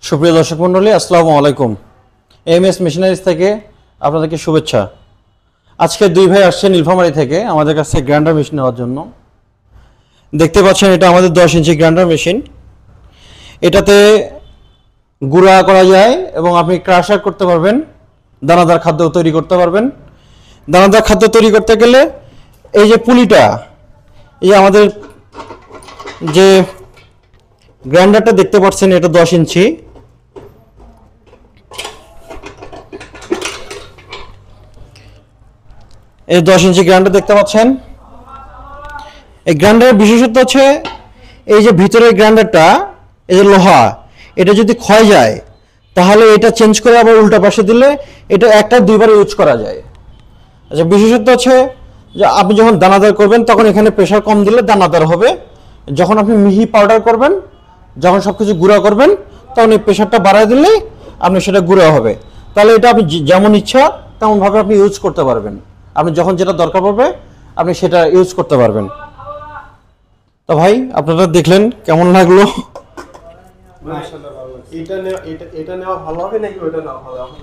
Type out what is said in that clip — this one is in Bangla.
সুপ্রিয় দর্শক মণ্ডলী, আসসালামু আলাইকুম। এমএস মেশিনারিজ থেকে আপনাদেরকে শুভেচ্ছা। আজকে দুই ভাই আসছে নীলফামারী থেকে আমাদের কাছে গ্রাইন্ডার মেশিন নেওয়ার জন্য। দেখতে পাচ্ছেন এটা আমাদের 10 ইঞ্চি গ্রাইন্ডার মেশিন। এটাতে গুঁড়া করা যায় এবং আপনি ক্রাশার করতে পারবেন, দানাদার খাদ্য তৈরি করতে পারবেন। দানাদার খাদ্য তৈরি করতে গেলে এই যে পুলিটা, এই আমাদের যে গ্রাইন্ডারটা দেখতে পাচ্ছেন এটা 10 ইঞ্চি। এই 10 ইঞ্চি গ্রাইন্ডার দেখতে পাচ্ছেন। এই গ্রাইন্ডারের বিশেষত্ব হচ্ছে এই যে ভিতরের গ্রাইন্ডারটা, এই যে লোহা, এটা যদি ক্ষয় যায় তাহলে এটা চেঞ্জ করে আবার উল্টা পাশে দিলে এটা একটা দুইবার ইউজ করা যায়। আচ্ছা, বিশেষত্ব হচ্ছে যে আপনি যখন দানাদার করবেন তখন এখানে প্রেশার কম দিলে দানাদার হবে। যখন আপনি মিহি পাউডার করবেন, যখন সবকিছু গুঁড়া করবেন তখন এই প্রেশারটা বাড়ায় দিলেই আপনি সেটা গুঁড়া হবে। তাহলে এটা আপনি যেমন ইচ্ছা তেমনভাবে আপনি ইউজ করতে পারবেন। আপনি যখন যেটা দরকার পড়বে আপনি সেটা ইউজ করতে পারবেন। তো ভাই, আপনারা দেখলেন কেমন লাগলো? এটা নেওয়া ভালো হবে নাকি ওইটা নেওয়া ভালো হবে?